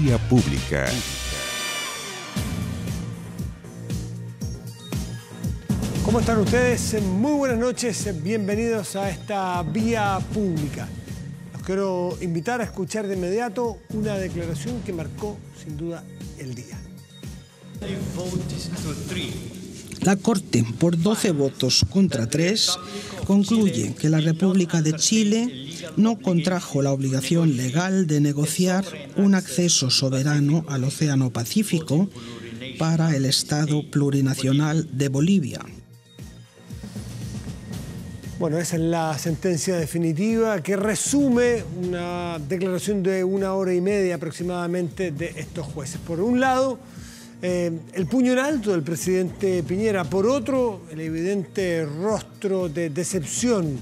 Vía Pública. ¿Cómo están ustedes? Muy buenas noches, bienvenidos a esta Vía Pública. Los quiero invitar a escuchar de inmediato una declaración que marcó sin duda el día. La Corte, por 12 votos contra 3, concluye que la República de Chile no contrajo la obligación legal de negociar un acceso soberano al Océano Pacífico para el Estado plurinacional de Bolivia. Bueno, esa es la sentencia definitiva que resume una declaración de 1 hora y media aproximadamente de estos jueces. Por un lado, el puño en alto del presidente Piñera. Por otro, el evidente rostro de decepción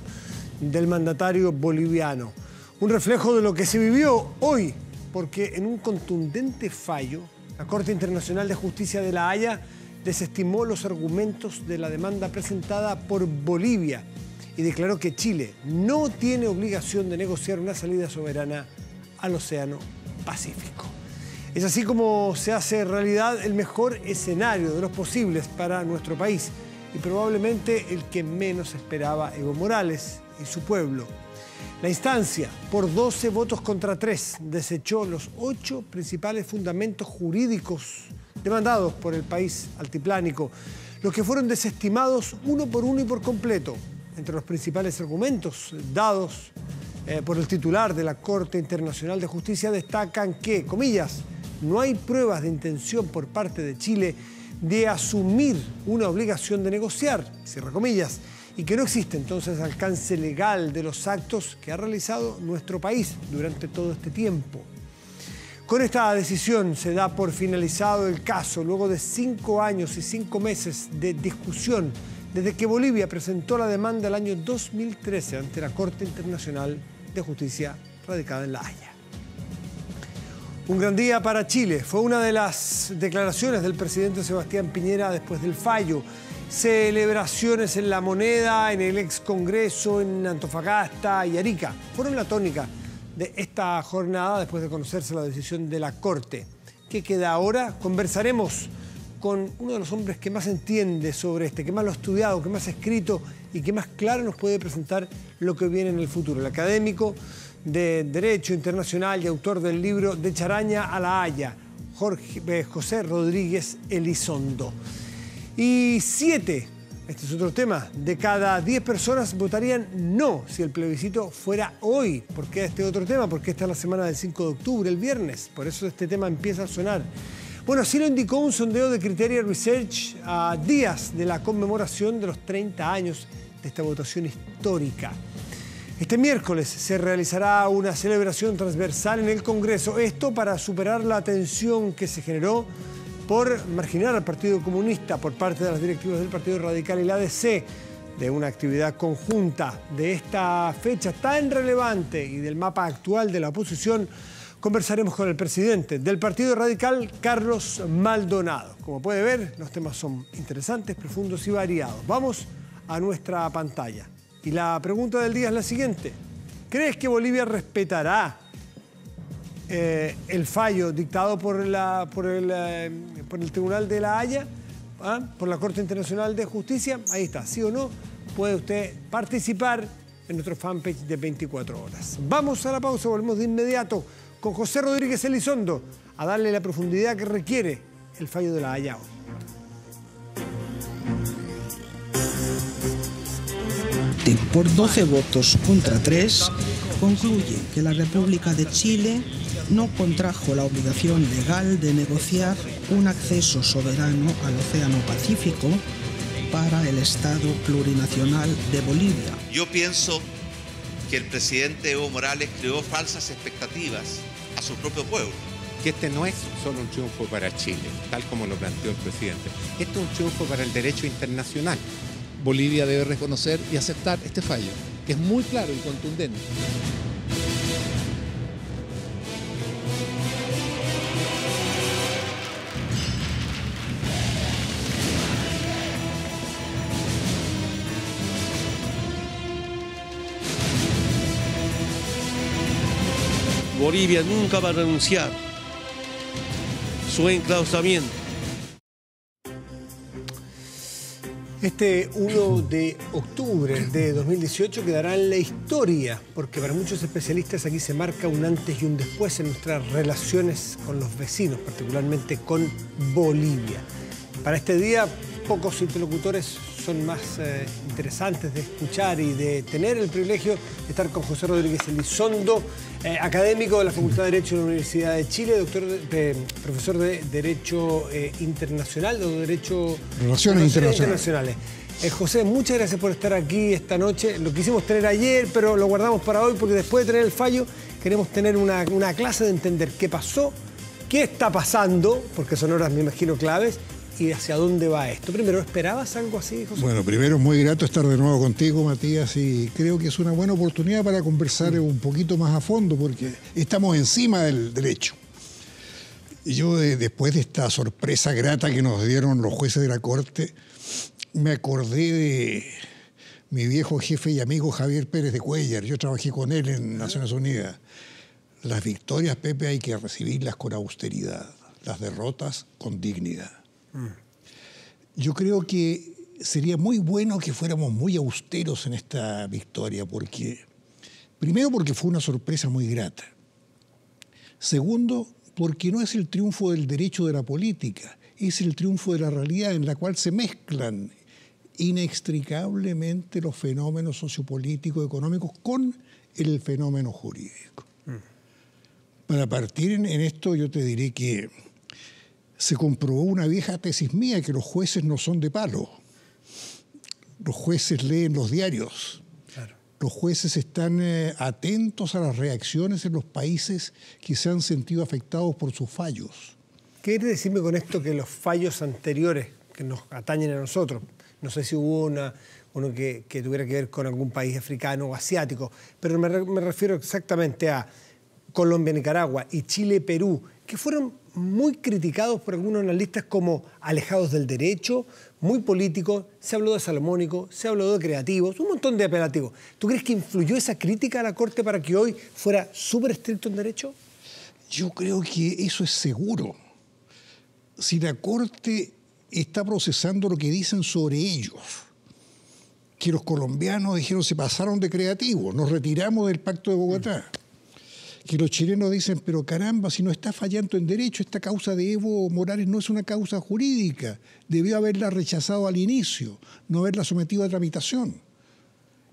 del mandatario boliviano. Un reflejo de lo que se vivió hoy, porque en un contundente fallo, la Corte Internacional de Justicia de La Haya desestimó los argumentos de la demanda presentada por Bolivia y declaró que Chile no tiene obligación de negociar una salida soberana al Océano Pacífico. Es así como se hace realidad el mejor escenario de los posibles para nuestro país y probablemente el que menos esperaba Evo Morales y su pueblo. La instancia, por 12 votos contra 3, desechó los 8 principales fundamentos jurídicos demandados por el país altiplánico, los que fueron desestimados uno por uno y por completo. Entre los principales argumentos dados por el titular de la Corte Internacional de Justicia destacan que, comillas, no hay pruebas de intención por parte de Chile de asumir una obligación de negociar, cierra comillas, y que no existe entonces alcance legal de los actos que ha realizado nuestro país durante todo este tiempo. Con esta decisión se da por finalizado el caso luego de 5 años y 5 meses de discusión desde que Bolivia presentó la demanda el año 2013 ante la Corte Internacional de Justicia radicada en La Haya. Un gran día para Chile. Fue una de las declaraciones del presidente Sebastián Piñera después del fallo. Celebraciones en La Moneda, en el ex Congreso, en Antofagasta y Arica. Fueron la tónica de esta jornada después de conocerse la decisión de la Corte. ¿Qué queda ahora? Conversaremos con uno de los hombres que más entiende sobre que más lo ha estudiado, que más ha escrito y que más claro nos puede presentar lo que viene en el futuro. El académico de Derecho Internacional y autor del libro De Charaña a La Haya, José Rodríguez Elizondo. Y 7, este es otro tema, de cada 10 personas votarían no si el plebiscito fuera hoy. ¿Por qué este otro tema? Porque esta es la semana del 5 de octubre, el viernes. Por eso este tema empieza a sonar. Bueno, así lo indicó un sondeo de Criteria Research a días de la conmemoración de los 30 años de esta votación histórica. Este miércoles se realizará una celebración transversal en el Congreso, esto para superar la tensión que se generó por marginar al Partido Comunista por parte de las directivas del Partido Radical y la ADC de una actividad conjunta de esta fecha tan relevante y del mapa actual de la oposición. Conversaremos con el presidente del Partido Radical, Carlos Maldonado. Como puede ver, los temas son interesantes, profundos y variados. Vamos a nuestra pantalla. Y la pregunta del día es la siguiente. ¿Crees que Bolivia respetará el fallo dictado por el Tribunal de La Haya, por la Corte Internacional de Justicia? Ahí está, ¿sí o no? Puede usted participar en nuestro fanpage de 24 horas. Vamos a la pausa, volvemos de inmediato con José Rodríguez Elizondo a darle la profundidad que requiere el fallo de La Haya hoy. Por 12 votos contra 3, concluye que la República de Chile no contrajo la obligación legal de negociar un acceso soberano al Océano Pacífico para el Estado plurinacional de Bolivia. Yo pienso que el presidente Evo Morales creó falsas expectativas a su propio pueblo. Que este no es solo un triunfo para Chile, tal como lo planteó el presidente. Este es un triunfo para el derecho internacional. Bolivia debe reconocer y aceptar este fallo, que es muy claro y contundente. Bolivia nunca va a renunciar su enclaustramiento. Este 1 de octubre de 2018 quedará en la historia, porque para muchos especialistas aquí se marca un antes y un después en nuestras relaciones con los vecinos, particularmente con Bolivia. Para este día, pocos interlocutores son más interesantes de escuchar y de tener el privilegio de estar con José Rodríguez Elizondo, académico de la Facultad de Derecho de la Universidad de Chile, profesor de Derecho Internacional o de Derecho... Relaciones Internacionales. José, muchas gracias por estar aquí esta noche. Lo quisimos tener ayer, pero lo guardamos para hoy porque después de tener el fallo queremos tener una clase de entender qué pasó, qué está pasando, porque son horas, me imagino, claves, y hacia dónde va esto. Primero, ¿esperabas algo así, José? Bueno, primero, muy grato estar de nuevo contigo, Matías, y creo que es una buena oportunidad para conversar un poquito más a fondo, porque estamos encima del derecho. Yo, después de esta sorpresa grata que nos dieron los jueces de la Corte, me acordé de mi viejo jefe y amigo Javier Pérez de Cuéllar. Yo trabajé con él en Naciones Unidas. Las victorias, Pepe, hay que recibirlas con austeridad, las derrotas con dignidad. Yo creo que sería muy bueno que fuéramos muy austeros en esta victoria, primero porque fue una sorpresa muy grata. Segundo, porque no es el triunfo del derecho de la política, es el triunfo de la realidad en la cual se mezclan inextricablemente los fenómenos sociopolíticos, económicos con el fenómeno jurídico. Para partir en esto, yo te diré que se comprobó una vieja tesis mía, que los jueces no son de palo. Los jueces leen los diarios. Claro. Los jueces están atentos a las reacciones en los países que se han sentido afectados por sus fallos. ¿Qué quiere decirme con esto que los fallos anteriores que nos atañen a nosotros, no sé si hubo uno que tuviera que ver con algún país africano o asiático, pero me refiero exactamente a Colombia, Nicaragua y Chile, Perú, que fueron muy criticados por algunos analistas como alejados del derecho, muy políticos, se habló de salomónico, se habló de creativos, un montón de apelativos. ¿Tú crees que influyó esa crítica a la Corte para que hoy fuera súper estricto en derecho? Yo creo que eso es seguro. Si la Corte está procesando lo que dicen sobre ellos, que los colombianos dijeron se pasaron de creativos, nos retiramos del Pacto de Bogotá. Que los chilenos dicen, pero caramba, si no está fallando en derecho, esta causa de Evo Morales no es una causa jurídica, debió haberla rechazado al inicio, no haberla sometido a tramitación.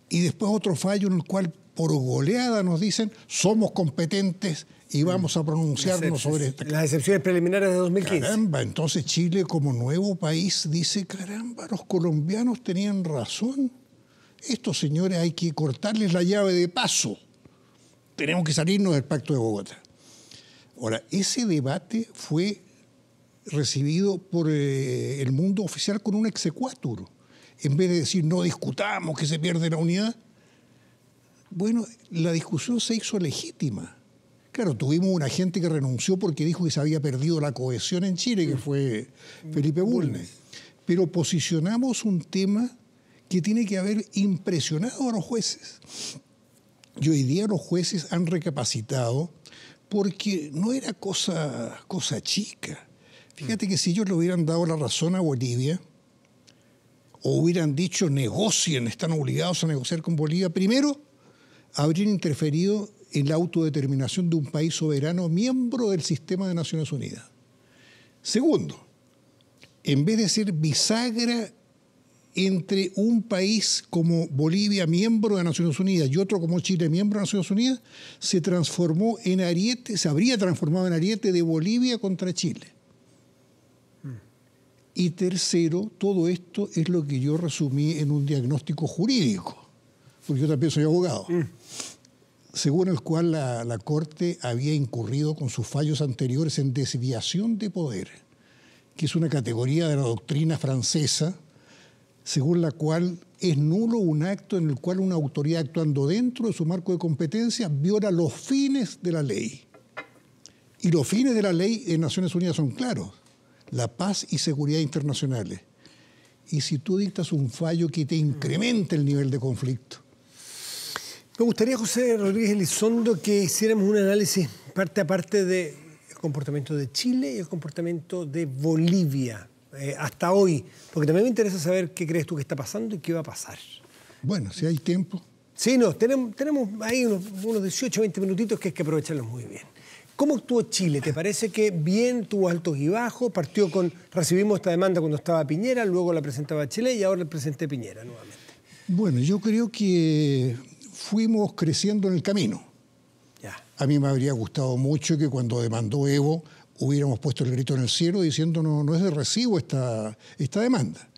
Y después otro fallo en el cual por goleada nos dicen, somos competentes y vamos a pronunciarnos sobre esta. Las excepciones preliminares de 2015. Caramba, entonces Chile como nuevo país dice, caramba, los colombianos tenían razón. Estos señores hay que cortarles la llave de paso. Tenemos que salirnos del Pacto de Bogotá. Ahora, ese debate fue recibido por el mundo oficial con un exequatur. En vez de decir, no discutamos que se pierde la unidad, bueno, la discusión se hizo legítima. Claro, tuvimos una gente que renunció porque dijo que se había perdido la cohesión en Chile, que fue Felipe Bulnes. Pero posicionamos un tema que tiene que haber impresionado a los jueces. Y hoy día los jueces han recapacitado porque no era cosa chica. Fíjate que si ellos le hubieran dado la razón a Bolivia o hubieran dicho negocien, están obligados a negociar con Bolivia, primero habrían interferido en la autodeterminación de un país soberano miembro del sistema de Naciones Unidas. Segundo, en vez de ser bisagra entre un país como Bolivia, miembro de Naciones Unidas, y otro como Chile, miembro de Naciones Unidas, se habría transformado en ariete de Bolivia contra Chile. Y tercero, todo esto es lo que yo resumí en un diagnóstico jurídico, porque yo también soy abogado, según el cual la Corte había incurrido con sus fallos anteriores en desviación de poder, que es una categoría de la doctrina francesa, según la cual es nulo un acto en el cual una autoridad actuando dentro de su marco de competencia viola los fines de la ley. Y los fines de la ley en Naciones Unidas son claros: la paz y seguridad internacionales. Y si tú dictas un fallo que te incrementa el nivel de conflicto. Me gustaría, José Rodríguez Elizondo, que hiciéramos un análisis parte a parte de comportamiento de Chile y el comportamiento de Bolivia hasta hoy? Porque también me interesa saber qué crees tú que está pasando y qué va a pasar. Bueno, si hay tiempo. Sí, no, tenemos ahí unos 18, 20 minutitos que hay que aprovecharlos muy bien. ¿Cómo actuó Chile? ¿Te parece que bien, tuvo altos y bajos? Recibimos esta demanda cuando estaba Piñera, luego la presentaba Chile y ahora el presidente Piñera nuevamente. Bueno, yo creo que fuimos creciendo en el camino. Ya. A mí me habría gustado mucho que cuando demandó Evo hubiéramos puesto el grito en el cielo diciendo no es de recibo esta demanda.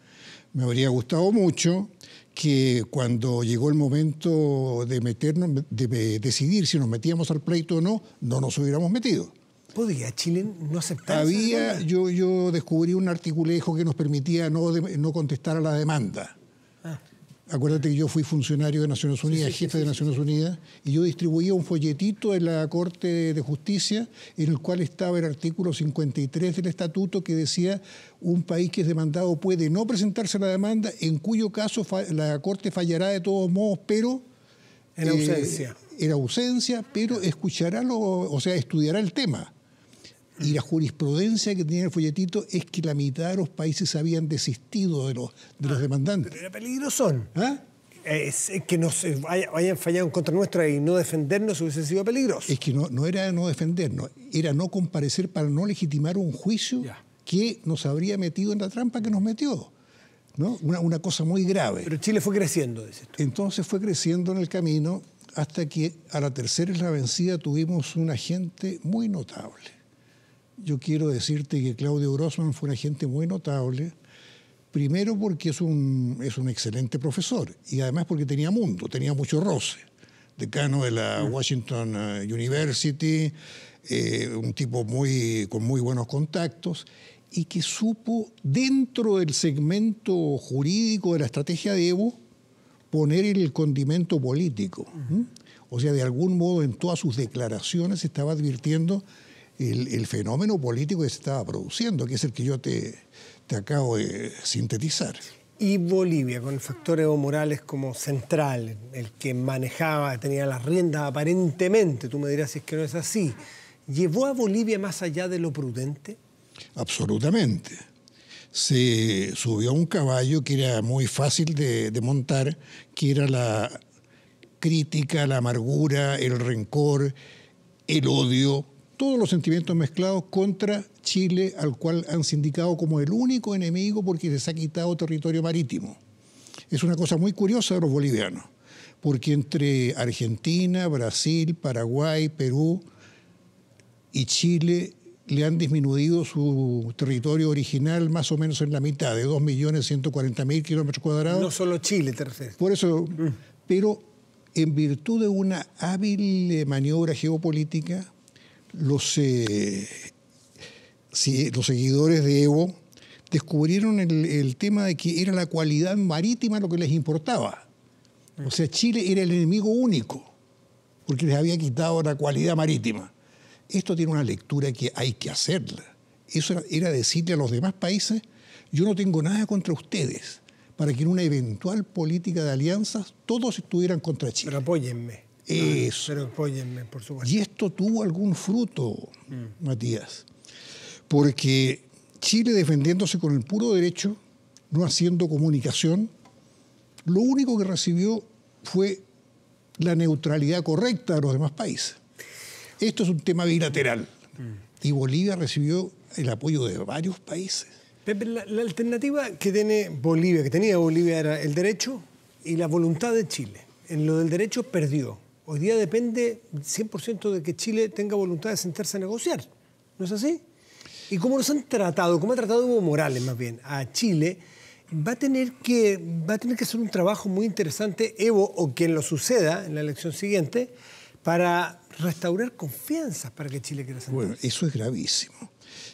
Me habría gustado mucho que cuando llegó el momento de decidir si nos metíamos al pleito o no nos hubiéramos metido. ¿Podría Chile no aceptar? Yo descubrí un articulejo que nos permitía no contestar a la demanda. Acuérdate que yo fui funcionario de Naciones Unidas, jefe de Naciones Unidas, y yo distribuía un folletito en la Corte de Justicia en el cual estaba el artículo 53 del estatuto que decía un país que es demandado puede no presentarse a la demanda, en cuyo caso la Corte fallará de todos modos, pero... En ausencia. En ausencia, pero estudiará el tema. Y la jurisprudencia que tenía el folletito es que la mitad de los países habían desistido de los demandantes. Pero era peligroso. ¿Ah? Que nos hayan fallado en contra nuestra y no defendernos hubiese sido peligroso. Es que no era no defendernos, era no comparecer para no legitimar un juicio que nos habría metido en la trampa que nos metió, ¿no? Una cosa muy grave. Pero Chile fue creciendo, dices tú. Entonces fue creciendo en el camino hasta que a la tercera es la vencida tuvimos un agente muy notable. Yo quiero decirte que Claudio Grossman fue un agente muy notable, primero porque es un excelente profesor y además porque tenía mucho roce. Decano de la Washington University, un tipo con muy buenos contactos y que supo, dentro del segmento jurídico de la estrategia de Evo, poner el condimento político. O sea, de algún modo en todas sus declaraciones se estaba advirtiendo el fenómeno político que se estaba produciendo, que es el que yo te acabo de sintetizar. Y Bolivia, con el factor Evo Morales como central, el que manejaba, tenía las riendas aparentemente, tú me dirás si es que no es así, ¿llevó a Bolivia más allá de lo prudente? Absolutamente. Se subió a un caballo que era muy fácil de montar, que era la crítica, la amargura, el rencor, el odio, todos los sentimientos mezclados contra Chile, al cual han sindicado como el único enemigo porque les ha quitado territorio marítimo. Es una cosa muy curiosa de los bolivianos, porque entre Argentina, Brasil, Paraguay, Perú y Chile le han disminuido su territorio original más o menos en la mitad, de 2.140.000 kilómetros cuadrados. No solo Chile, te refieres. Por eso, pero en virtud de una hábil maniobra geopolítica, los seguidores de Evo descubrieron el tema de que era la cualidad marítima lo que les importaba. O sea, Chile era el enemigo único, porque les había quitado la cualidad marítima. Esto tiene una lectura que hay que hacerla. Eso era decirle a los demás países, yo no tengo nada contra ustedes, para que en una eventual política de alianzas todos estuvieran contra Chile. Pero apóyenme. Eso. Pero apóyenme, por supuesto. Y esto tuvo algún fruto, Matías, porque Chile, defendiéndose con el puro derecho, no haciendo comunicación, lo único que recibió fue la neutralidad correcta de los demás países. Esto es un tema bilateral. Y Bolivia recibió el apoyo de varios países. Pepe, la alternativa que tenía Bolivia era el derecho y la voluntad de Chile. En lo del derecho perdió. Hoy día depende 100% de que Chile tenga voluntad de sentarse a negociar. ¿No es así? ¿Y cómo nos han tratado? ¿Cómo ha tratado Evo Morales, más bien, a Chile? Va a tener que hacer un trabajo muy interesante, Evo, o quien lo suceda en la elección siguiente, para restaurar confianza para que Chile quiera sentarse. Bueno, eso es gravísimo.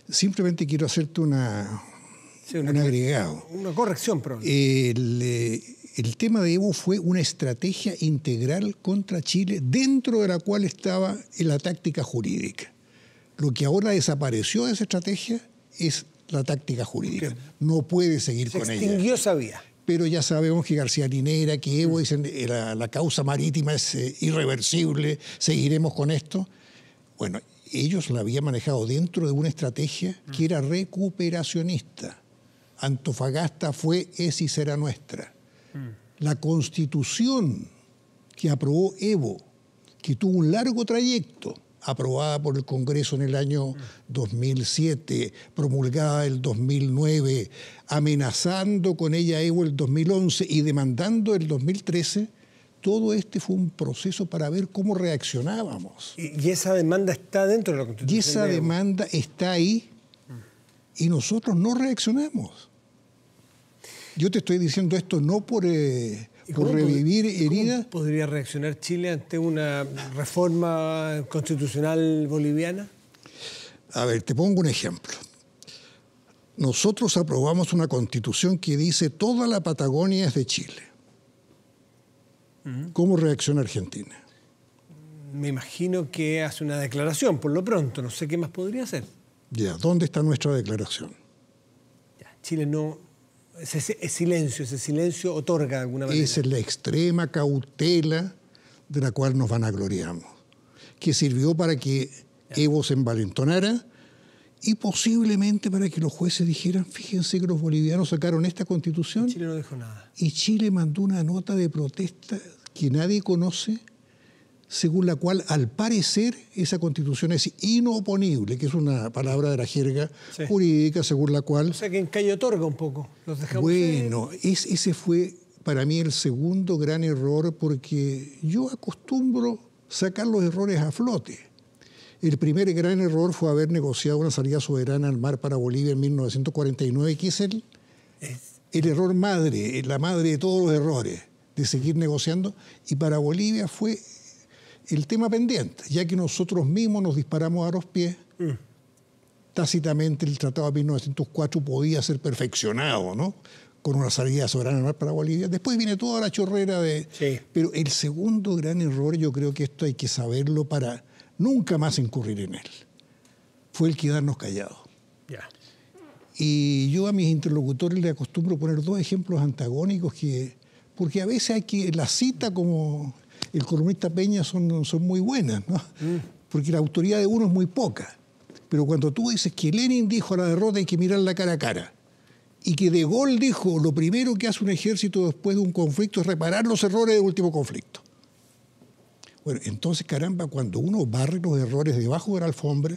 Simplemente quiero hacerte un agregado. Una corrección, probablemente. El tema de Evo fue una estrategia integral contra Chile, dentro de la cual estaba la táctica jurídica. Lo que ahora desapareció de esa estrategia es la táctica jurídica. No puede seguir con ella. Se extinguió esa vía. Pero ya sabemos que García Linera, que Evo dicen la causa marítima es irreversible, seguiremos con esto. Bueno, ellos la habían manejado dentro de una estrategia que era recuperacionista. Antofagasta fue, es y será nuestra. La Constitución que aprobó Evo, que tuvo un largo trayecto, aprobada por el Congreso en el año 2007, promulgada el 2009, amenazando con ella Evo el 2011 y demandando el 2013, todo este fue un proceso para ver cómo reaccionábamos. ¿Y esa demanda está dentro de la Constitución? Y esa demanda está ahí y nosotros no reaccionamos. Yo te estoy diciendo esto no por revivir heridas. ¿Cómo podría reaccionar Chile ante una reforma constitucional boliviana? A ver, te pongo un ejemplo. Nosotros aprobamos una constitución que dice toda la Patagonia es de Chile. ¿Cómo reacciona Argentina? Me imagino que hace una declaración, por lo pronto. No sé qué más podría hacer. Ya, ¿dónde está nuestra declaración? Ya, Chile no... Ese silencio otorga de alguna manera. Esa es la extrema cautela de la cual nos vanagloriamos, que sirvió para que Evo se envalentonara y posiblemente para que los jueces dijeran, fíjense que los bolivianos sacaron esta constitución. Chile no dijo nada. Y Chile mandó una nota de protesta que nadie conoce, según la cual, al parecer, esa constitución es inoponible, que es una palabra de la jerga jurídica, según la cual... O sea que en calle otorga un poco. Los dejamos bueno, ese fue para mí el segundo gran error, porque yo acostumbro sacar los errores a flote. El primer gran error fue haber negociado una salida soberana al mar para Bolivia en 1949, que es el error madre, la madre de todos los errores, de seguir negociando. Y para Bolivia fue el tema pendiente, ya que nosotros mismos nos disparamos a los pies. Tácitamente el Tratado de 1904 podía ser perfeccionado, ¿no?, con una salida soberana al mar para Bolivia. Después viene toda la chorrera de... Sí. Pero el segundo gran error, yo creo que esto hay que saberlo para nunca más incurrir en él, fue el quedarnos callados. Ya. Y yo a mis interlocutores les acostumbro poner dos ejemplos antagónicos porque a veces hay que... La cita, como el columnista Peña, son muy buenas, ¿no? Porque la autoridad de uno es muy poca. Pero cuando tú dices que Lenin dijo a la derrota hay que mirarla cara a cara, y que De Gaulle dijo lo primero que hace un ejército después de un conflicto es reparar los errores del último conflicto. Bueno, entonces, caramba, cuando uno barre los errores debajo de la alfombra,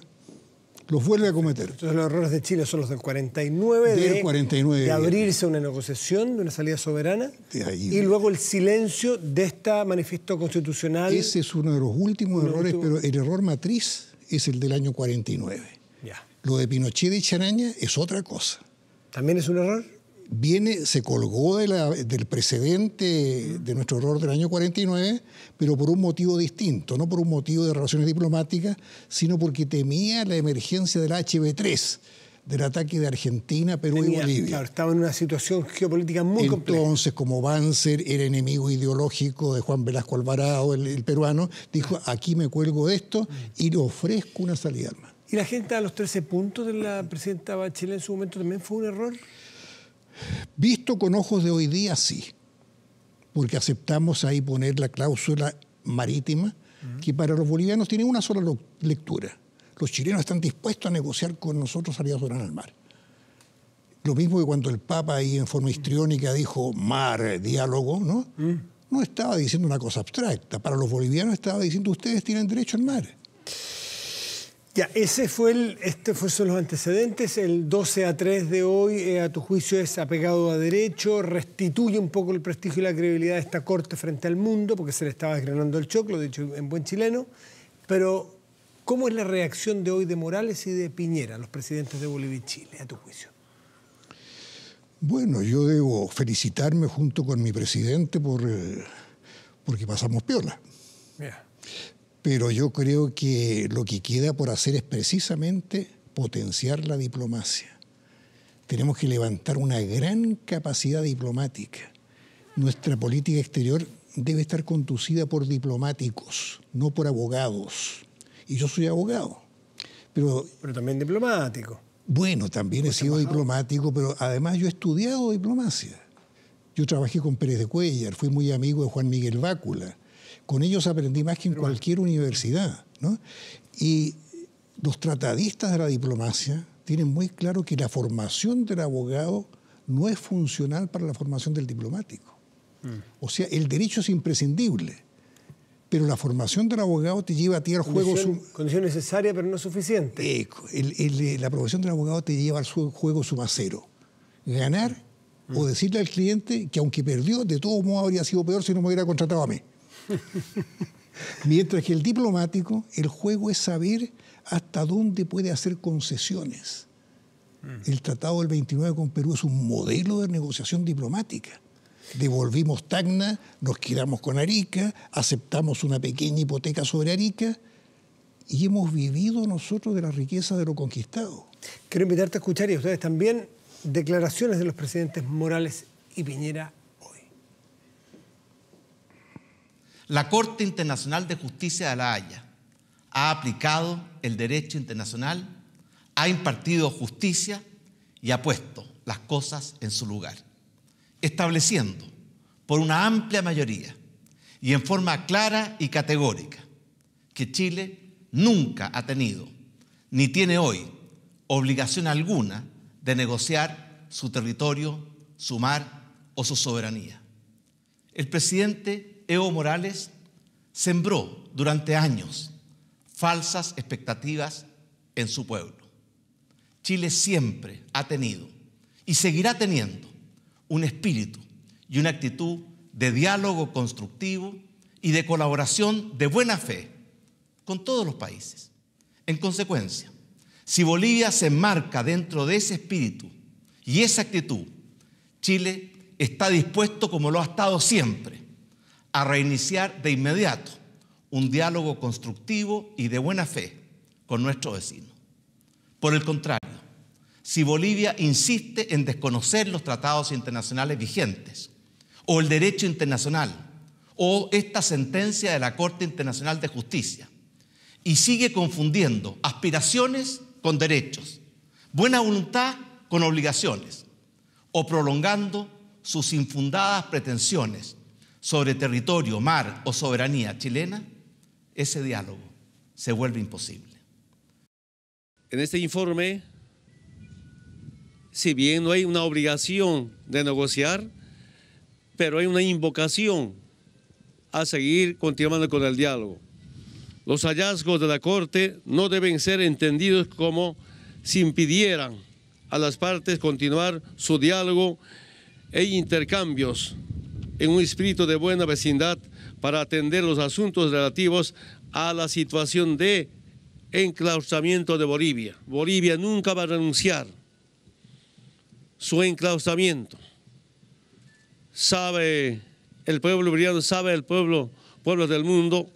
los vuelve a cometer. Entonces los errores de Chile son los del 49, de abrirse a una negociación, de una salida soberana, y luego el silencio de esta manifiesto constitucional. Ese es uno de los últimos errores, pero el error matriz es el del año 49. Ya. Lo de Pinochet y Charaña es otra cosa. ¿También es un error? Se colgó del precedente de nuestro error del año 49, pero por un motivo distinto, no por un motivo de relaciones diplomáticas, sino porque temía la emergencia del HB3, del ataque de Argentina, Perú y Bolivia. Claro, estaba en una situación geopolítica muy compleja. Entonces, como Banzer era enemigo ideológico de Juan Velasco Alvarado, el peruano, dijo, aquí me cuelgo de esto y le ofrezco una salida al mar. ¿Y la gente a los 13 puntos de la presidenta Bachelet en su momento también fue un error? Visto con ojos de hoy día, sí, porque aceptamos ahí poner la cláusula marítima, que para los bolivianos tiene una sola lectura. Los chilenos están dispuestos a negociar con nosotros salida soberana al mar. Lo mismo que cuando el Papa ahí en forma histriónica dijo mar, diálogo, ¿no? No estaba diciendo una cosa abstracta. Para los bolivianos estaba diciendo ustedes tienen derecho al mar. Ya, son los antecedentes. El 12-3 de hoy, a tu juicio, es apegado a derecho, restituye un poco el prestigio y la credibilidad de esta Corte frente al mundo, porque se le estaba desgranando el choclo, dicho en buen chileno. Pero, ¿cómo es la reacción de hoy de Morales y de Piñera, los presidentes de Bolivia y Chile, a tu juicio? Bueno, yo debo felicitarme junto con mi presidente porque pasamos piola. Yeah. Pero yo creo que lo que queda por hacer es precisamente potenciar la diplomacia. Tenemos que levantar una gran capacidad diplomática. Nuestra política exterior debe estar conducida por diplomáticos, no por abogados. Y yo soy abogado. Pero también diplomático. Bueno, también he sido diplomático, pero además yo he estudiado diplomacia. Yo trabajé con Pérez de Cuéllar, fui muy amigo de Juan Miguel Bácula. Con ellos aprendí más que en cualquier universidad, ¿no? Y los tratadistas de la diplomacia tienen muy claro que la formación del abogado no es funcional para la formación del diplomático. O sea, el derecho es imprescindible, pero la formación del abogado te lleva a ti al juego... Condición necesaria, pero no suficiente. La profesión del abogado te lleva al juego suma cero. Ganar o decirle al cliente que aunque perdió, de todos modos habría sido peor si no me hubiera contratado a mí. Mientras que el diplomático, el juego es saber hasta dónde puede hacer concesiones. El Tratado del 29 con Perú es un modelo de negociación diplomática. Devolvimos Tacna, nos quedamos con Arica, aceptamos una pequeña hipoteca sobre Arica y hemos vivido nosotros de la riqueza de lo conquistado. Quiero invitarte a escuchar, y a ustedes también, declaraciones de los presidentes Morales y Piñera hoy. La Corte Internacional de Justicia de La Haya ha aplicado el derecho internacional, ha impartido justicia y ha puesto las cosas en su lugar, estableciendo por una amplia mayoría y en forma clara y categórica que Chile nunca ha tenido ni tiene hoy obligación alguna de negociar su territorio, su mar o su soberanía. El presidente Evo Morales sembró durante años falsas expectativas en su pueblo. Chile siempre ha tenido y seguirá teniendo un espíritu y una actitud de diálogo constructivo y de colaboración de buena fe con todos los países. En consecuencia, si Bolivia se enmarca dentro de ese espíritu y esa actitud, Chile está dispuesto, como lo ha estado siempre, a reiniciar de inmediato un diálogo constructivo y de buena fe con nuestro vecino. Por el contrario, si Bolivia insiste en desconocer los tratados internacionales vigentes, o el derecho internacional, o esta sentencia de la Corte Internacional de Justicia, y sigue confundiendo aspiraciones con derechos, buena voluntad con obligaciones, o prolongando sus infundadas pretensiones sobre territorio, mar o soberanía chilena, ese diálogo se vuelve imposible. En este informe, si bien no hay una obligación de negociar, pero hay una invocación a seguir continuando con el diálogo. Los hallazgos de la Corte no deben ser entendidos como si impidieran a las partes continuar su diálogo e intercambios en un espíritu de buena vecindad para atender los asuntos relativos a la situación de enclaustramiento de Bolivia. Bolivia nunca va a renunciar su enclaustramiento. Sabe el pueblo boliviano, sabe el pueblo del mundo,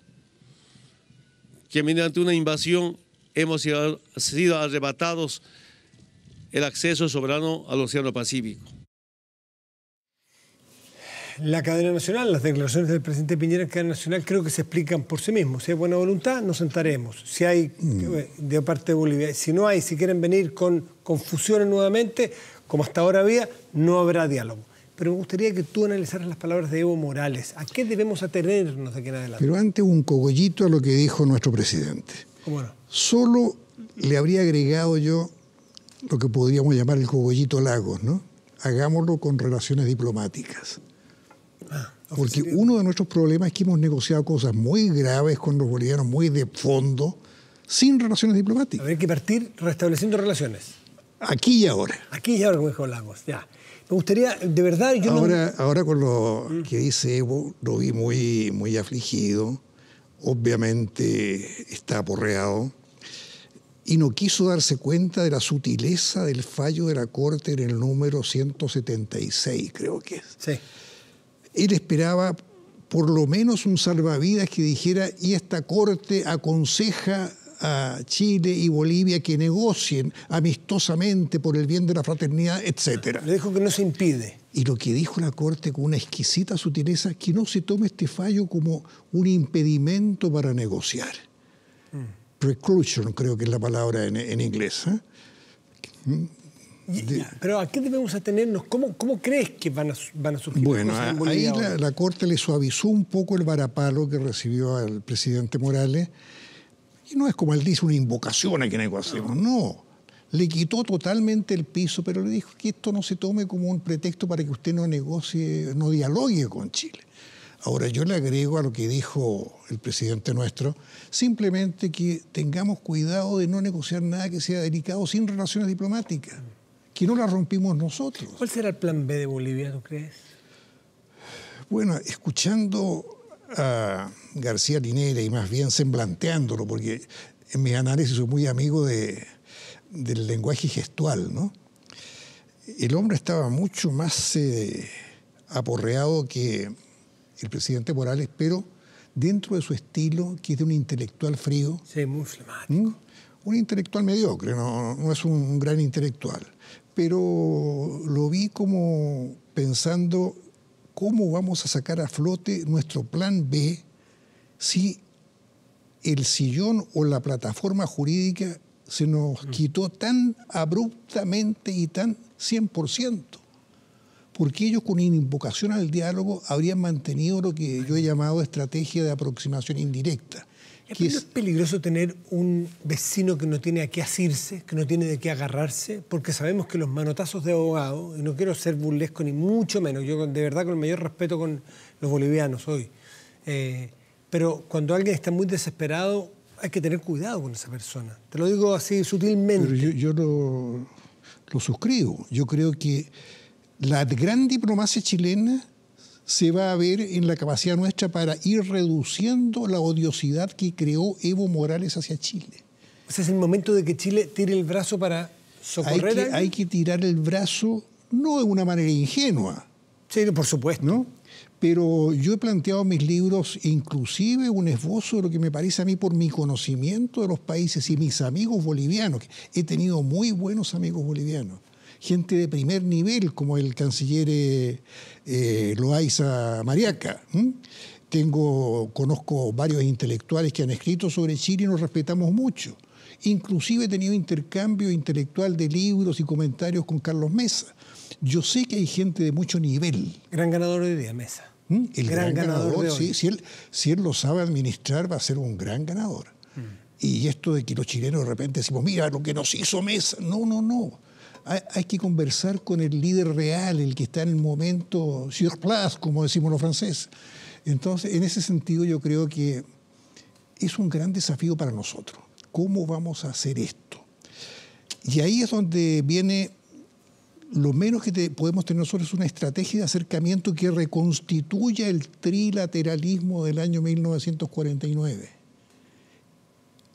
que mediante una invasión hemos sido arrebatados el acceso soberano al Océano Pacífico. La cadena nacional, las declaraciones del presidente Piñera en cadena nacional creo que se explican por sí mismos. Si hay buena voluntad, nos sentaremos. Si hay de parte de Bolivia, si no hay, si quieren venir con confusiones nuevamente, como hasta ahora había, no habrá diálogo. Pero me gustaría que tú analizaras las palabras de Evo Morales. ¿A qué debemos atenernos de aquí en adelante? Pero antes un cogollito a lo que dijo nuestro presidente. ¿Cómo no? Solo le habría agregado yo lo que podríamos llamar el cogollito Lagos, ¿no? Hagámoslo con relaciones diplomáticas. Porque uno de nuestros problemas es que hemos negociado cosas muy graves con los bolivianos, muy de fondo, sin relaciones diplomáticas. Habría que partir restableciendo relaciones. Aquí y ahora. Aquí y ahora, como dijo Lagos, ya. Me gustaría, de verdad, Ahora con lo que dice Evo, lo vi muy afligido. Obviamente está aporreado. Y no quiso darse cuenta de la sutileza del fallo de la Corte en el número 176, creo que es. Sí. Él esperaba por lo menos un salvavidas que dijera, y esta Corte aconseja a Chile y Bolivia que negocien amistosamente por el bien de la fraternidad, etc. Le dijo que no se impide. Y lo que dijo la Corte con una exquisita sutileza, que no se tome este fallo como un impedimento para negociar. Preclusion, creo que es la palabra en inglés. Pero ¿a qué debemos atenernos? ¿Cómo crees que van a surgir? Bueno, ahí la Corte le suavizó un poco el varapalo que recibió al presidente Morales Y no es como él dice una invocación a que negociemos, no. Le quitó totalmente el piso, pero le dijo que esto no se tome como un pretexto para que usted no negocie, no dialogue con Chile. Ahora, yo le agrego a lo que dijo el presidente nuestro, simplemente que tengamos cuidado de no negociar nada que sea delicado sin relaciones diplomáticas, que no las rompimos nosotros. ¿Cuál será el plan B de Bolivia, tú crees? Bueno, escuchando a García Linera y más bien semblanteándolo, porque en mis análisis soy muy amigo del lenguaje gestual, ¿no? El hombre estaba mucho más aporreado que el presidente Morales, pero dentro de su estilo, que es de un intelectual frío. Sí, muy flemático. Un intelectual mediocre, no es un gran intelectual. Pero lo vi como pensando cómo vamos a sacar a flote nuestro plan B si el sillón o la plataforma jurídica se nos quitó tan abruptamente y tan 100%. Porque ellos con invocación al diálogo habrían mantenido lo que yo he llamado estrategia de aproximación indirecta. ¿Es peligroso tener un vecino que no tiene a qué asirse, que no tiene de qué agarrarse? Porque sabemos que los manotazos de abogado, y no quiero ser burlesco ni mucho menos, yo de verdad con el mayor respeto con los bolivianos hoy, pero cuando alguien está muy desesperado hay que tener cuidado con esa persona. Te lo digo así sutilmente. Pero yo lo suscribo. Yo creo que la gran diplomacia chilena se va a ver en la capacidad nuestra para ir reduciendo la odiosidad que creó Evo Morales hacia Chile. O sea, es el momento de que Chile tire el brazo para socorrer hay que tirar el brazo, no de una manera ingenua. Sí, por supuesto. ¿No? Pero yo he planteado en mis libros inclusive un esbozo de lo que me parece a mí por mi conocimiento de los países y mis amigos bolivianos. He tenido muy buenos amigos bolivianos. Gente de primer nivel, como el canciller Loaiza Mariaca. Conozco varios intelectuales que han escrito sobre Chile y nos respetamos mucho. Inclusive he tenido intercambio intelectual de libros y comentarios con Carlos Mesa. Yo sé que hay gente de mucho nivel. Gran ganador hoy día, Mesa. El gran ganador de hoy. Sí, si él lo sabe administrar, va a ser un gran ganador. Y esto de que los chilenos de repente decimos, mira lo que nos hizo Mesa. No. Hay que conversar con el líder real, el que está en el momento sur place, como decimos los franceses. Entonces, en ese sentido, yo creo que es un gran desafío para nosotros. ¿Cómo vamos a hacer esto? Y ahí es donde viene lo menos que podemos tener nosotros, es una estrategia de acercamiento que reconstituya el trilateralismo del año 1949.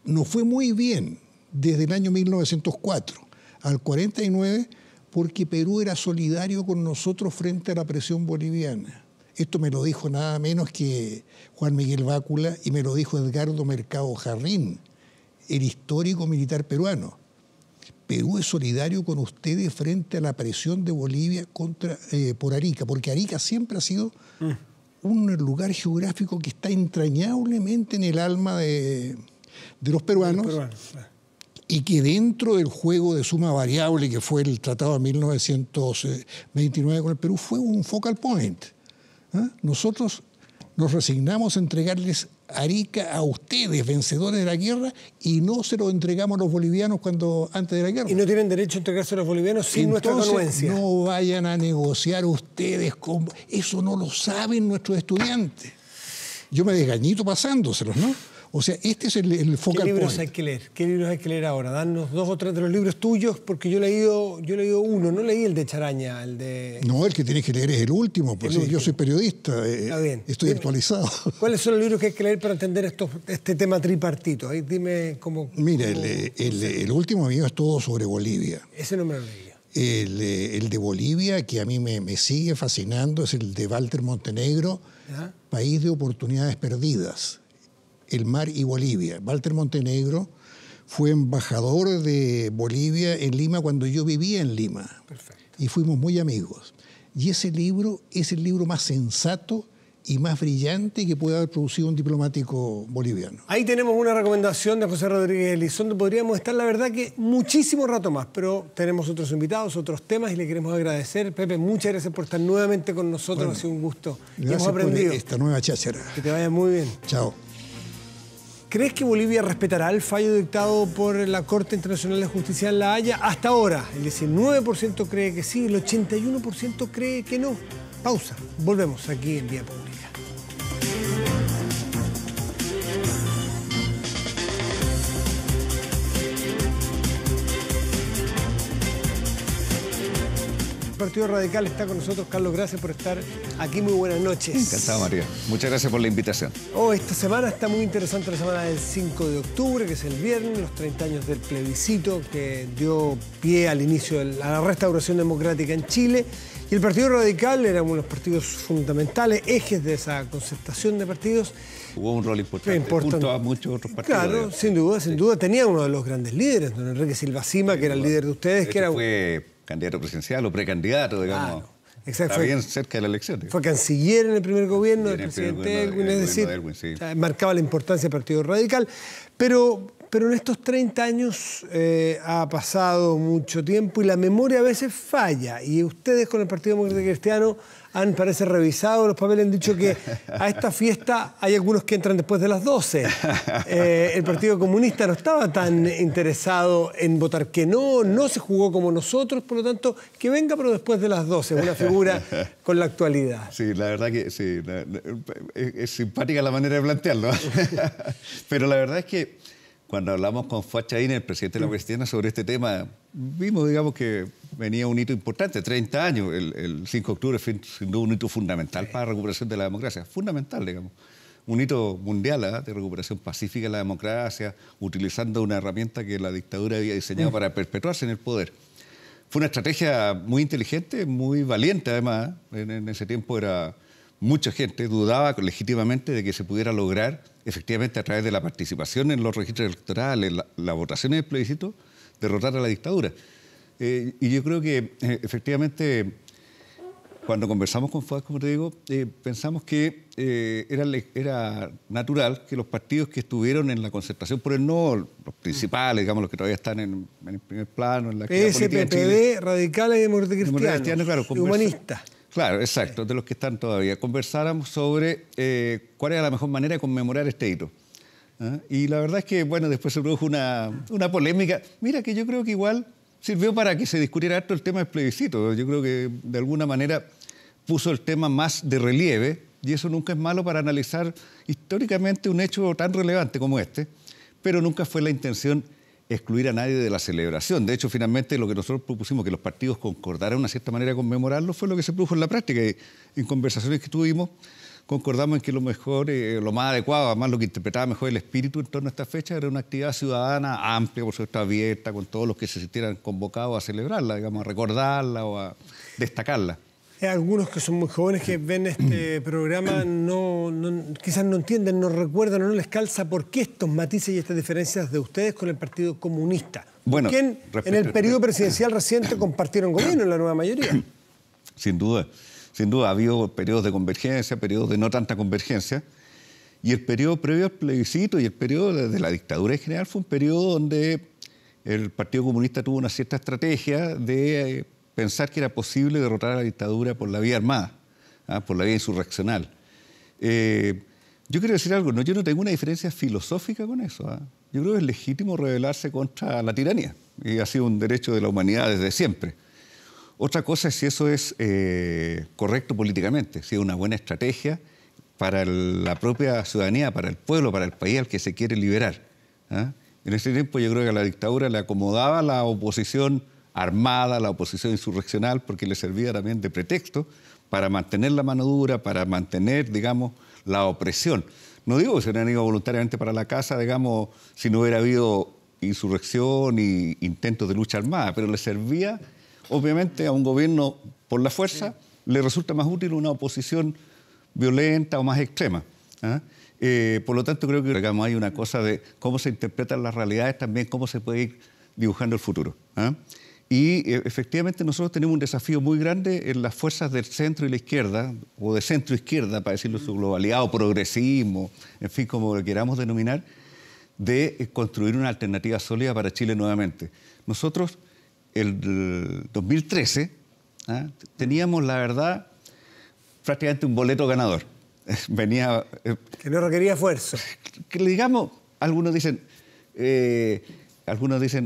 Nos fue muy bien desde el año 1904 al 49 porque Perú era solidario con nosotros frente a la presión boliviana. Esto me lo dijo nada menos que Juan Miguel Bácula y me lo dijo Edgardo Mercado Jarrín, el histórico militar peruano. Perú es solidario con ustedes frente a la presión de Bolivia por Arica, porque Arica siempre ha sido un lugar geográfico que está entrañablemente en el alma de los peruanos. Y que dentro del juego de suma variable que fue el Tratado de 1929 con el Perú fue un focal point. Nosotros nos resignamos a entregarles Arica a ustedes, vencedores de la guerra, y no se lo entregamos a los bolivianos antes de la guerra. Y no tienen derecho a entregarse a los bolivianos sin nuestra anuencia. No vayan a negociar ustedes eso no lo saben nuestros estudiantes. Yo me desgañito pasándoselos, ¿no? O sea, este es el focal point. ¿Qué libros hay que leer? ¿Qué libros hay que leer ahora? Danos 2 o 3 de los libros tuyos, porque yo he leído uno, no leí el de Charaña, el de... No, el que tienes que leer es el último, pues yo soy periodista, estoy actualizado. ¿Cuáles son los libros que hay que leer para entender este tema tripartito? Ahí dime cómo... Mira, el último mío es todo sobre Bolivia. Ese no me lo leí. El de Bolivia, que a mí me sigue fascinando, es el de Walter Montenegro, País de Oportunidades Perdidas. El mar y Bolivia. Walter Montenegro fue embajador de Bolivia en Lima cuando yo vivía en Lima. Perfecto. Y fuimos muy amigos. Y ese libro es el libro más sensato y más brillante que puede haber producido un diplomático boliviano. Ahí tenemos una recomendación de José Rodríguez Elizondo. Podríamos estar, la verdad, que muchísimo rato más, pero tenemos otros invitados, otros temas y le queremos agradecer. Pepe, muchas gracias por estar nuevamente con nosotros. Bueno, ha sido un gusto. Gracias hemos aprendido por esta nueva cháchara. Que te vaya muy bien. Chao. ¿Crees que Bolivia respetará el fallo dictado por la Corte Internacional de Justicia en La Haya? Hasta ahora, el 19% cree que sí, el 81% cree que no. Pausa. Volvemos aquí en Vía Pública. El Partido Radical está con nosotros. Carlos, gracias por estar aquí. Muy buenas noches. Encantado, María. Muchas gracias por la invitación. Esta semana está muy interesante, la semana del 5 de octubre, que es el viernes, los 30 años del plebiscito que dio pie al inicio a la restauración democrática en Chile. Y el Partido Radical era uno de los partidos fundamentales, ejes de esa concertación de partidos. Jugó un rol importante junto a muchos otros partidos. Claro, sin duda. Tenía uno de los grandes líderes, don Enrique Silva Sima, que era el líder de ustedes. Que fue candidato presidencial o precandidato, digamos. Claro. Exacto. Está bien cerca de la elección. Fue canciller en el primer gobierno del presidente Elwin, es decir, marcaba la importancia del Partido Radical. Pero en estos 30 años ha pasado mucho tiempo y la memoria a veces falla. Y ustedes con el Partido Demócrata Cristiano parece revisado los papeles, han dicho que a esta fiesta hay algunos que entran después de las 12. El Partido Comunista no estaba tan interesado en votar que no se jugó como nosotros, por lo tanto, que venga pero después de las 12, una figura con la actualidad. Sí, la verdad que sí, es simpática la manera de plantearlo. Pero la verdad es que cuando hablamos con Fuad Chahine, el presidente de la Cristiana, sobre este tema, vimos, digamos, que venía un hito importante, 30 años. El 5 de octubre fue sin duda un hito fundamental para la recuperación de la democracia. Fundamental, digamos. Un hito mundial de recuperación pacífica de la democracia, utilizando una herramienta que la dictadura había diseñado para perpetuarse en el poder. Fue una estrategia muy inteligente, muy valiente, además. En ese tiempo era mucha gente dudaba legítimamente de que se pudiera lograr efectivamente a través de la participación en los registros electorales, la votación en el plebiscito, derrotar a la dictadura. Y yo creo que efectivamente cuando conversamos con Fuad, como te digo, pensamos que era natural que los partidos que estuvieron en la concertación por el no, los principales, digamos, los que todavía están en el primer plano, en la PS, PPD, Radicales y Demócratas Cristianos, claro, humanistas. Claro, exacto, de los que están todavía. Conversáramos sobre cuál era la mejor manera de conmemorar este hito. Y la verdad es que, bueno, después se produjo una polémica. Mira, que yo creo que igual sirvió para que se discutiera harto el tema del plebiscito. Yo creo que de alguna manera puso el tema más de relieve, y eso nunca es malo para analizar históricamente un hecho tan relevante como este, pero nunca fue la intención excluir a nadie de la celebración. De hecho, finalmente lo que nosotros propusimos, que los partidos concordaran una cierta manera de conmemorarlo, fue lo que se produjo en la práctica. Y en conversaciones que tuvimos, concordamos en que lo mejor, lo más adecuado, además lo que interpretaba mejor el espíritu en torno a esta fecha, era una actividad ciudadana amplia, por supuesto abierta, con todos los que se sintieran convocados a celebrarla, digamos, a recordarla o a destacarla. Algunos que son muy jóvenes que ven este programa quizás no entienden, no recuerdan o no les calza por qué estos matices y estas diferencias de ustedes con el Partido Comunista. Bueno, ¿Quién en el periodo presidencial reciente compartieron gobierno en la nueva mayoría? Sin duda ha habido periodos de convergencia, periodos de no tanta convergencia, y el periodo previo al plebiscito y el periodo de la dictadura en general fue un periodo donde el Partido Comunista tuvo una cierta estrategia de pensar que era posible derrotar a la dictadura por la vía armada, por la vía insurreccional. Yo quiero decir algo, yo no tengo una diferencia filosófica con eso. Yo creo que es legítimo rebelarse contra la tiranía, y ha sido un derecho de la humanidad desde siempre. Otra cosa es si eso es correcto políticamente, si es una buena estrategia para la propia ciudadanía, para el pueblo, para el país al que se quiere liberar. En ese tiempo yo creo que a la dictadura le acomodaba la oposición armada, la oposición insurreccional, porque le servía también de pretexto para mantener la mano dura, para mantener, digamos, la opresión. No digo que se hubieran ido voluntariamente para la casa, digamos, si no hubiera habido insurrección y intentos de lucha armada, pero le servía, obviamente, a un gobierno por la fuerza, le resulta más útil una oposición violenta o más extrema. Por lo tanto, creo que, digamos, hay una cosa de cómo se interpretan las realidades, también cómo se puede ir dibujando el futuro. Y efectivamente nosotros tenemos un desafío muy grande en las fuerzas del centro y la izquierda, o de centro-izquierda, para decirlo en su globalidad, o progresismo, en fin, como lo queramos denominar, de construir una alternativa sólida para Chile nuevamente. Nosotros, el 2013, teníamos, la verdad, prácticamente un boleto ganador. Venía... que no requería esfuerzo. Que digamos, algunos dicen,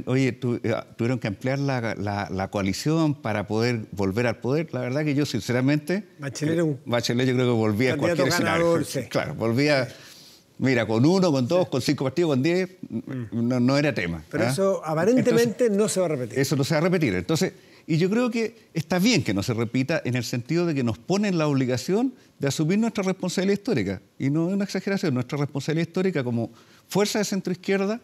oye, tuvieron que ampliar la coalición para poder volver al poder. La verdad que yo, sinceramente, Bachelet yo creo que volvía a cualquier escenario. Sí. Claro, volvía, mira, con 1, con 2, con 5 partidos, con 10, no era tema. Pero eso aparentemente entonces, no se va a repetir. Eso no se va a repetir. Entonces, y yo creo que está bien que no se repita en el sentido de que nos ponen la obligación de asumir nuestra responsabilidad histórica. Y no es una exageración, nuestra responsabilidad histórica como fuerza de centroizquierda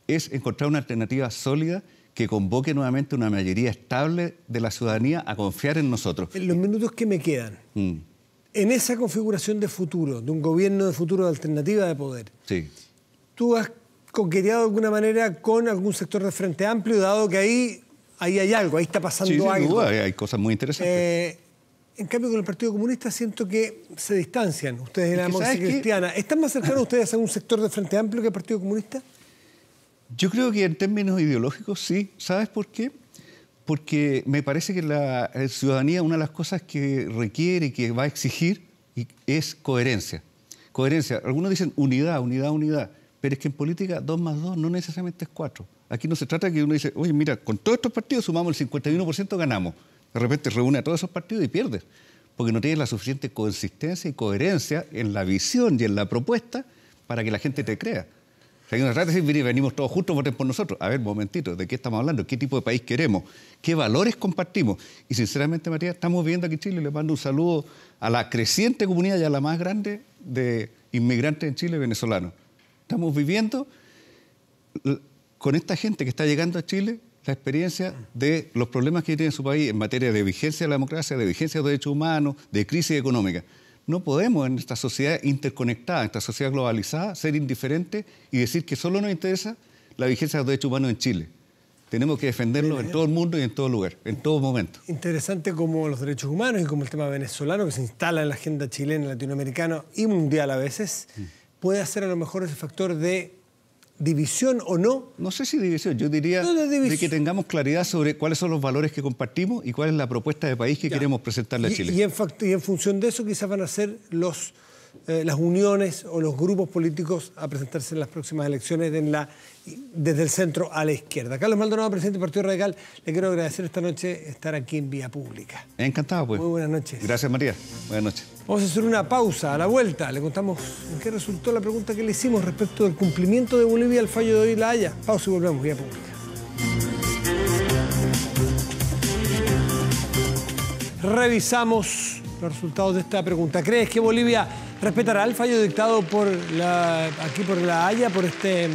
es encontrar una alternativa sólida que convoque nuevamente una mayoría estable de la ciudadanía a confiar en nosotros. En los minutos que me quedan, en esa configuración de futuro, de un gobierno de futuro de alternativa de poder, sí. ¿Tú has coqueteado de alguna manera con algún sector de Frente Amplio, dado que ahí hay algo, ahí está pasando algo? Sin duda, hay cosas muy interesantes. En cambio, con el Partido Comunista siento que se distancian ustedes de la democracia cristiana. ¿Están más cercanos ustedes a un sector de Frente Amplio que el Partido Comunista? Yo creo que en términos ideológicos sí. ¿Sabes por qué? Porque me parece que la ciudadanía, una de las cosas que requiere y que va a exigir es coherencia. Coherencia. Algunos dicen unidad. Pero es que en política 2 más 2 no necesariamente es 4. Aquí no se trata de que uno dice, oye, mira, con todos estos partidos sumamos el 51%, ganamos. De repente reúne a todos esos partidos y pierdes, porque no tienes la suficiente consistencia y coherencia en la visión y en la propuesta para que la gente te crea. O sea, que no se trata de decir, venimos todos juntos, voten por nosotros. A ver, momentito, ¿de qué estamos hablando? ¿Qué tipo de país queremos? ¿Qué valores compartimos? Y sinceramente, Matías, estamos viendo aquí en Chile, le mando un saludo a la creciente comunidad y a la más grande de inmigrantes en Chile venezolanos. Estamos viviendo con esta gente que está llegando a Chile la experiencia de los problemas que tiene su país en materia de vigencia de la democracia, de vigencia de los derechos humanos, de crisis económica. No podemos en esta sociedad interconectada, en esta sociedad globalizada, ser indiferentes y decir que solo nos interesa la vigencia de los derechos humanos en Chile. Tenemos que defenderlos en todo el mundo y en todo lugar, en todo momento. Interesante como los derechos humanos y como el tema venezolano que se instala en la agenda chilena, latinoamericana y mundial a veces, puede hacer a lo mejor ese factor de división o no. No sé si división, yo diría de que tengamos claridad sobre cuáles son los valores que compartimos y cuál es la propuesta de país que queremos presentarle a Chile. Y en función de eso quizás van a ser las uniones o los grupos políticos a presentarse en las próximas elecciones desde el centro a la izquierda. Carlos Maldonado, presidente del Partido Radical, le quiero agradecer esta noche estar aquí en Vía Pública. Encantado, pues. Muy buenas noches. Gracias, Matías. Buenas noches. Vamos a hacer una pausa. A la vuelta le contamos en qué resultó la pregunta que le hicimos respecto del cumplimiento de Bolivia al fallo de hoy La Haya. Pausa y volvemos, Vía Pública. Revisamos los resultados de esta pregunta. ¿Crees que Bolivia respetará el fallo dictado por La Haya, por este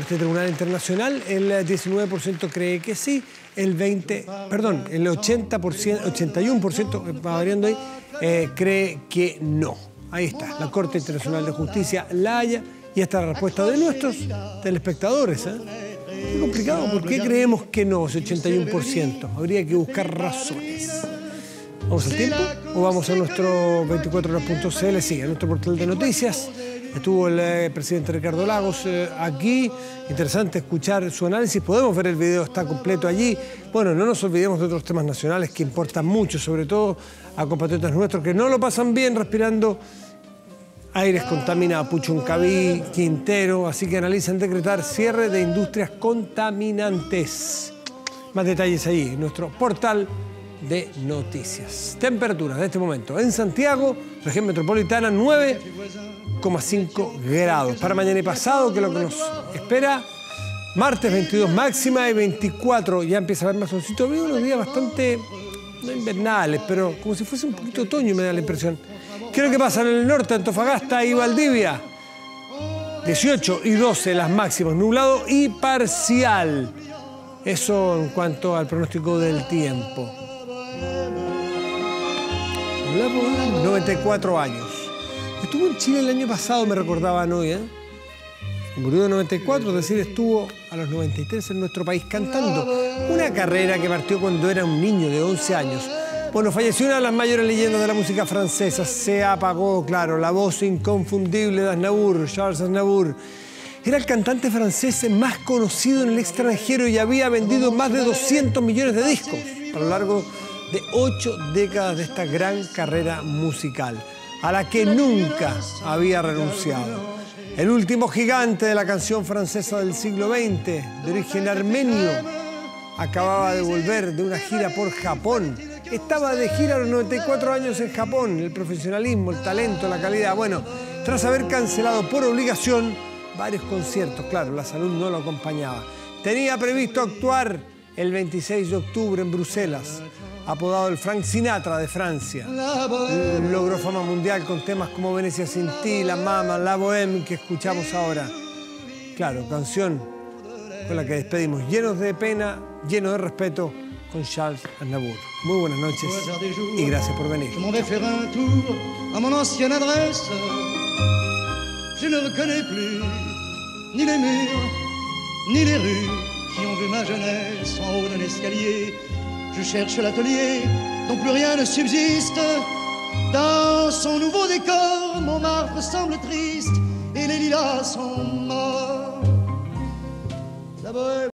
tribunal internacional? El 19% cree que sí, el 81%, va variando ahí, cree que no. Ahí está, la Corte Internacional de Justicia, La Haya, y esta es la respuesta de nuestros telespectadores. Qué complicado, ¿por qué creemos que no, ese 81%? Habría que buscar razones. ¿Vamos al tiempo o vamos a nuestro 24horas.cl? Sí, a nuestro portal de noticias. Estuvo el presidente Ricardo Lagos aquí. Interesante escuchar su análisis. Podemos ver el video, está completo allí. Bueno, no nos olvidemos de otros temas nacionales que importan mucho, sobre todo a compatriotas nuestros que no lo pasan bien respirando aires contaminados. Puchuncaví, Quintero. Así que analizan decretar cierre de industrias contaminantes. Más detalles allí en nuestro portal de noticias. Temperaturas de este momento en Santiago, región metropolitana, 9,5 grados. Para mañana y pasado, que es lo que nos espera, martes 22 máxima y 24, ya empieza a haber más solcito. Veo unos días bastante, no invernales, pero como si fuese un poquito otoño, me da la impresión. ¿Qué es lo que pasa en el norte, Antofagasta y Valdivia? 18 y 12 las máximas, nublado y parcial. Eso en cuanto al pronóstico del tiempo. 94 años. Estuvo en Chile el año pasado, me recordaban hoy, Murió de 94, es decir, estuvo a los 93 en nuestro país cantando. Una carrera que partió cuando era un niño de 11 años. Bueno, falleció una de las mayores leyendas de la música francesa. Se apagó, claro, la voz inconfundible de Aznavour, Charles Aznavour. Era el cantante francés más conocido en el extranjero y había vendido más de 200 millones de discos a lo largo de 8 décadas de esta gran carrera musical, a la que nunca había renunciado. El último gigante de la canción francesa del siglo XX, de origen armenio, acababa de volver de una gira por Japón. Estaba de gira a los 94 años en Japón. El profesionalismo, el talento, la calidad. Bueno, tras haber cancelado por obligación varios conciertos, claro, la salud no lo acompañaba. Tenía previsto actuar el 26 de octubre en Bruselas, apodado el Frank Sinatra de Francia. Logró fama mundial con temas como Venecia sin ti, La Mama, La Bohème, que escuchamos ahora. Claro, canción con la que despedimos, llenos de pena, llenos de respeto, con Charles Aznavour. Muy buenas noches y gracias por venir. Je m'en vais faire un tour à mon ancienne adresse. Je ne reconnais plus ni les murs, ni les rues qui ont vu ma jeunesse en haut d'un escalier. Je cherche l'atelier dont plus rien ne subsiste. Dans son nouveau décor, Montmartre semble triste et les lilas sont morts. La bohème